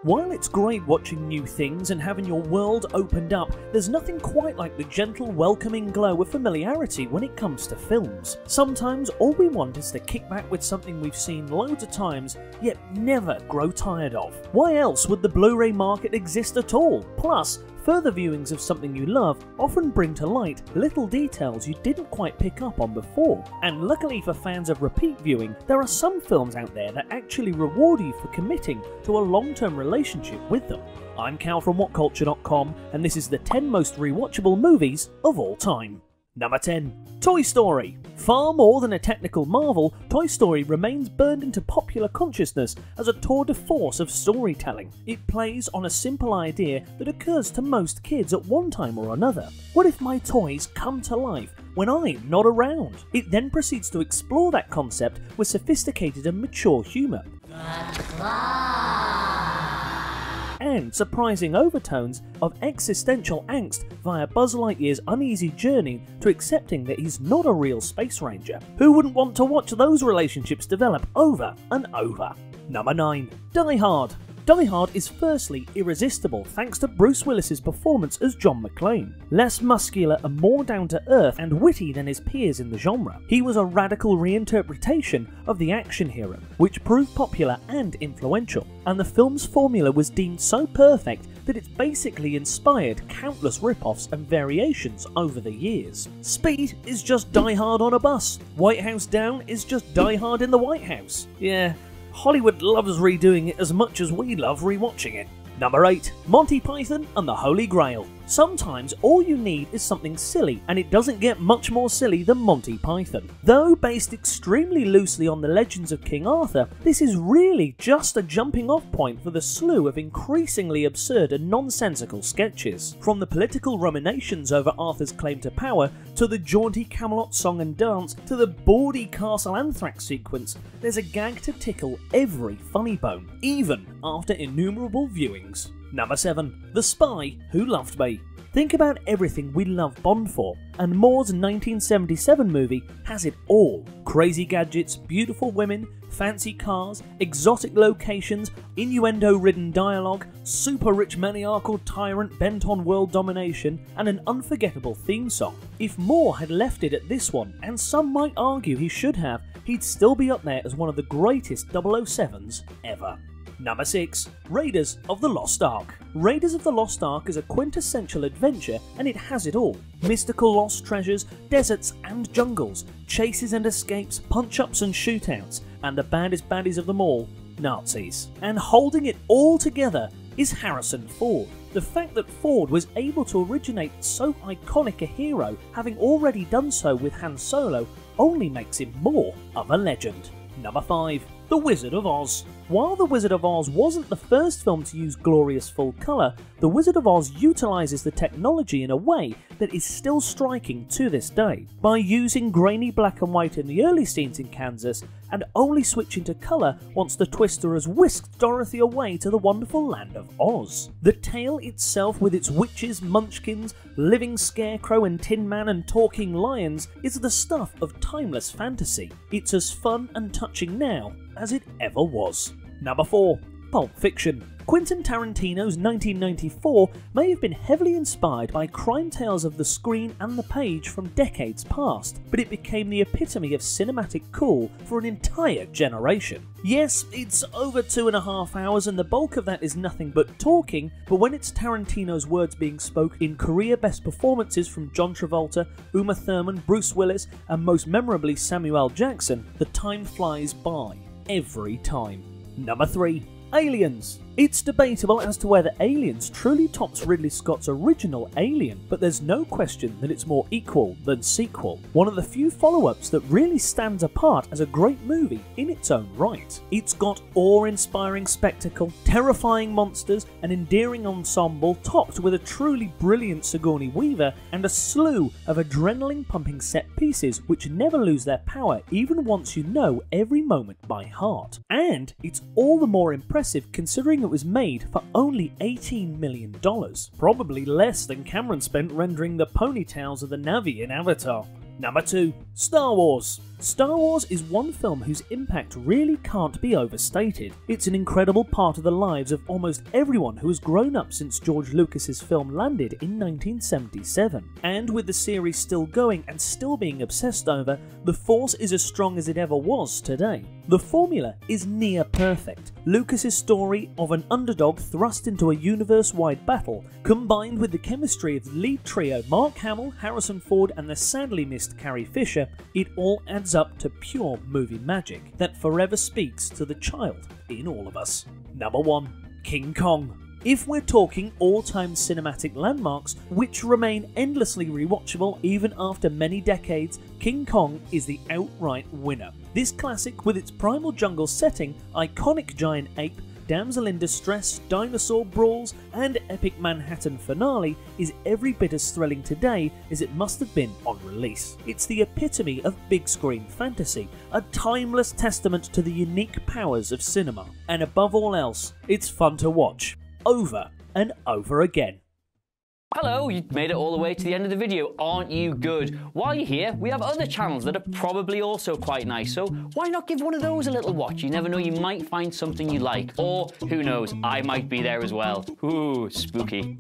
While it's great watching new things and having your world opened up, there's nothing quite like the gentle, welcoming glow of familiarity when it comes to films. Sometimes all we want is to kick back with something we've seen loads of times, yet never grow tired of. Why else would the Blu-ray market exist at all? Plus, further viewings of something you love often bring to light little details you didn't quite pick up on before. And luckily for fans of repeat viewing, there are some films out there that actually reward you for committing to a long-term relationship with them. I'm Cal from WhatCulture.com, and this is the 10 most rewatchable movies of all time. Number 10. Toy Story. Far more than a technical marvel, Toy Story remains burned into popular consciousness as a tour de force of storytelling. It plays on a simple idea that occurs to most kids at one time or another. What if my toys come to life when I'm not around? It then proceeds to explore that concept with sophisticated and mature humour. And surprising overtones of existential angst via Buzz Lightyear's uneasy journey to accepting that he's not a real space ranger. Who wouldn't want to watch those relationships develop over and over? Number 9. Die Hard. Die Hard is firstly irresistible thanks to Bruce Willis's performance as John McClane. Less muscular and more down-to-earth and witty than his peers in the genre, he was a radical reinterpretation of the action hero, which proved popular and influential, and the film's formula was deemed so perfect that it's basically inspired countless rip-offs and variations over the years. Speed is just Die Hard on a bus. White House Down is just Die Hard in the White House. Yeah, Hollywood loves redoing it as much as we love rewatching it. Number 8. Monty Python and the Holy Grail. Sometimes all you need is something silly, and it doesn't get much more silly than Monty Python. Though based extremely loosely on the legends of King Arthur, this is really just a jumping off point for the slew of increasingly absurd and nonsensical sketches. From the political ruminations over Arthur's claim to power, to the jaunty Camelot song and dance, to the bawdy castle anthrax sequence, there's a gag to tickle every funny bone, even after innumerable viewings. Number 7. The Spy Who Loved Me. Think about everything we love Bond for, and Moore's 1977 movie has it all. Crazy gadgets, beautiful women, fancy cars, exotic locations, innuendo-ridden dialogue, super rich maniacal tyrant bent on world domination, and an unforgettable theme song. If Moore had left it at this one, and some might argue he should have, he'd still be up there as one of the greatest 007s ever. Number 6. Raiders of the Lost Ark. Raiders of the Lost Ark is a quintessential adventure, and it has it all. Mystical lost treasures, deserts and jungles, chases and escapes, punch-ups and shootouts, and the baddest baddies of them all, Nazis. And holding it all together is Harrison Ford. The fact that Ford was able to originate so iconic a hero, having already done so with Han Solo, only makes him more of a legend. Number 5. The Wizard of Oz. While The Wizard of Oz wasn't the first film to use glorious full colour, The Wizard of Oz utilises the technology in a way that is still striking to this day. By using grainy black and white in the early scenes in Kansas, and only switching to colour once the Twister has whisked Dorothy away to the wonderful land of Oz. The tale itself, with its witches, munchkins, living scarecrow and tin man and talking lions, is the stuff of timeless fantasy. It's as fun and touching now as it ever was. Number 4. Pulp Fiction. Quentin Tarantino's 1994 may have been heavily inspired by crime tales of the screen and the page from decades past, but it became the epitome of cinematic cool for an entire generation. Yes, it's over 2.5 hours and the bulk of that is nothing but talking, but when it's Tarantino's words being spoke in career-best performances from John Travolta, Uma Thurman, Bruce Willis, and most memorably Samuel L. Jackson, the time flies by every time. Number 3. Aliens. It's debatable as to whether Aliens truly tops Ridley Scott's original Alien, but there's no question that it's more equal than sequel. One of the few follow-ups that really stands apart as a great movie in its own right. It's got awe-inspiring spectacle, terrifying monsters, an endearing ensemble topped with a truly brilliant Sigourney Weaver, and a slew of adrenaline-pumping set pieces which never lose their power even once you know every moment by heart. And it's all the more impressive considering it was made for only $18 million, probably less than Cameron spent rendering the ponytails of the Na'vi in Avatar. Number 2. Star Wars. Star Wars is one film whose impact really can't be overstated. It's an incredible part of the lives of almost everyone who has grown up since George Lucas's film landed in 1977. And with the series still going and still being obsessed over, the Force is as strong as it ever was today. The formula is near perfect. Lucas's story of an underdog thrust into a universe-wide battle, combined with the chemistry of the lead trio Mark Hamill, Harrison Ford and the sadly missed Carrie Fisher, it all adds up to pure movie magic that forever speaks to the child in all of us. Number 1. King Kong. If we're talking all-time cinematic landmarks which remain endlessly rewatchable even after many decades, King Kong is the outright winner. This classic, with its primal jungle setting, iconic giant ape, damsel in distress, dinosaur brawls, and epic Manhattan finale, is every bit as thrilling today as it must have been on release. It's the epitome of big screen fantasy, a timeless testament to the unique powers of cinema, and above all else, it's fun to watch, over and over again. Hello, you made it all the way to the end of the video. Aren't you good? While you're here, we have other channels that are probably also quite nice, so why not give one of those a little watch? You never know, you might find something you like. Or, who knows, I might be there as well. Ooh, spooky.